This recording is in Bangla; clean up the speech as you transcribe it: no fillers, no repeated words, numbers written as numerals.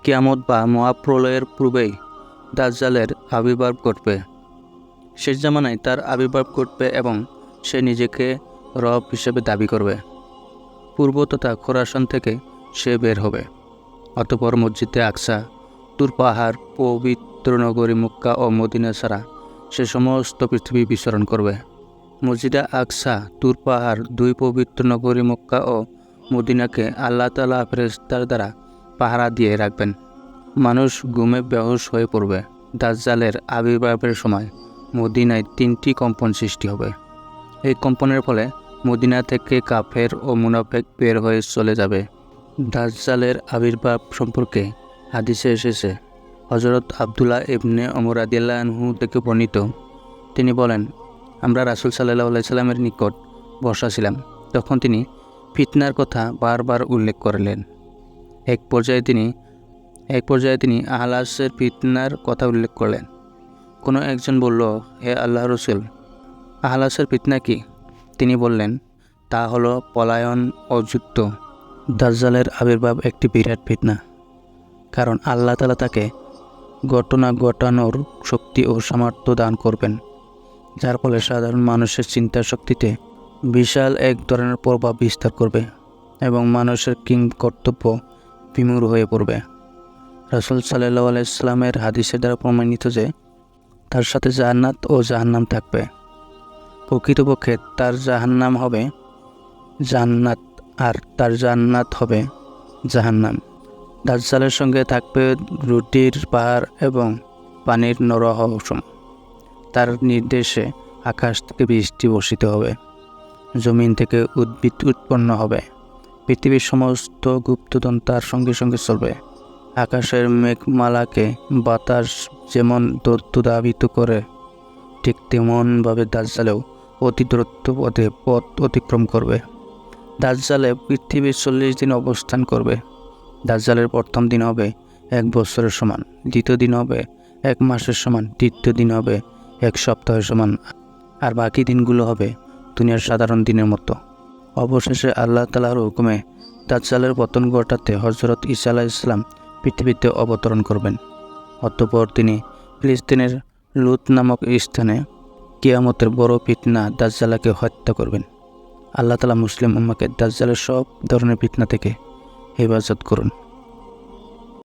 কিয়ামত বা মহাপ্রলয়ের পূর্বেই দাজ্জালের আবির্ভাব ঘটবে। শেষ জামানায় তার আবির্ভাব ঘটবে এবং সে নিজেকে রব হিসেবে দাবি করবে। পূর্ব তথা খোরাসান থেকে সে বের হবে। অতঃপর মসজিদে আকসা, তুর পাহাড়, পবিত্র নগরী মক্কা ও মদিনা ছাড়া সে সমস্ত পৃথিবী বিচরণ করবে। মসজিদে আকসা, তুর পাহাড়, দুই পবিত্র নগরী মক্কা ও মদিনাকে আল্লাহ তাআলা ফেরেশতার দ্বারা পাহারা দিয়ে রাখবেন। মানুষ ঘুমে বেহুশ হয়ে পড়বে। দাজ্জালের আবির্ভাবের সময় মদিনায় 3টি কম্পন সৃষ্টি হবে। এই কম্পনের ফলে মদিনা থেকে কাফের ও মুনাফিক বের হয়ে চলে যাবে। দাজ্জালের আবির্ভাব সম্পর্কে হাদিসে এসেছে, হযরত আব্দুল্লাহ ইবনে ওমর রাদিয়াল্লাহু আনহু থেকে বর্ণিত, তিনি বলেন, আমরা রাসূল সাল্লাল্লাহু আলাইহি সাল্লামের নিকট বসা ছিলাম। তখন তিনি ফিতনার কথা বারবার উল্লেখ করলেন। এক পর্যায়ে তিনি আহলাসের ফিতনার কথা উল্লেখ করলেন। কোনো একজন বলল, হে আল্লাহর রাসূল, আহলাসের ফিতনা কি? তিনি বললেন, তা হলো পলায়ন ও যুদ্ধ। দাজ্জালের আবির্ভাব একটি বিরাট ফিতনা, কারণ আল্লাহ তাআলা তাকে ঘটনা ঘটানোর শক্তি ও সামর্থ্য দান করবেন, যার ফলে সাধারণ মানুষের চিন্তা শক্তিতে বিশাল এক ধরনের প্রভাব বিস্তার করবে এবং মানুষের কর্তব্য বিমূঢ় হয়ে পড়বে। রাসূল সাল্লাল্লাহু আলাইহি সাল্লামের হাদিসের দ্বারা প্রমাণিত যে তার সাথে জান্নাত ও জাহান্নাম থাকবে। প্রকৃতপক্ষে তার জাহান্নাম হবে জান্নাত আর তার জান্নাত হবে জাহান্নাম। দাজ্জালের সঙ্গে থাকবে রুটির পাহাড় এবং পানির নরহসম। তার নির্দেশে আকাশ থেকে বৃষ্টি বর্ষিত হবে, জমিন থেকে উদ্ভিদ উৎপন্ন হবে, পৃথিবীর সমস্ত গুপ্তধন তার সঙ্গে সঙ্গে চলবে। আকাশের মেঘমালাকে বাতাস যেমন ধাবিত করে, ঠিক তেমনভাবে দাজ্জালেও অতি দ্রুত পথ অতিক্রম করবে। দাজ্জালে পৃথিবীর 40 দিন অবস্থান করবে। দাজ্জালের প্রথম দিন হবে 1 বছরের সমান, দ্বিতীয় দিন হবে 1 মাসের সমান, তৃতীয় দিন হবে 1 সপ্তাহের সমান, আর বাকি দিনগুলো হবে দুনিয়ার সাধারণ দিনের মতো। অবশেষে আল্লাহ তাআলার হুকুমে দাজ্জালের পতন ঘটাতে হযরত ঈসা আলাইহিস সালাম পৃথিবীতে অবতরণ করবেন। অতঃপর তিনি ফিলিস্তিনের লুত নামক স্থানে কিয়ামতের বড় ফিতনা দাজ্জালকে হত্যা করবেন। আল্লাহ তাআলা মুসলিম উম্মাহকে দাজ্জালের সব ধরনের ফিতনা থেকে হেফাজত করুন।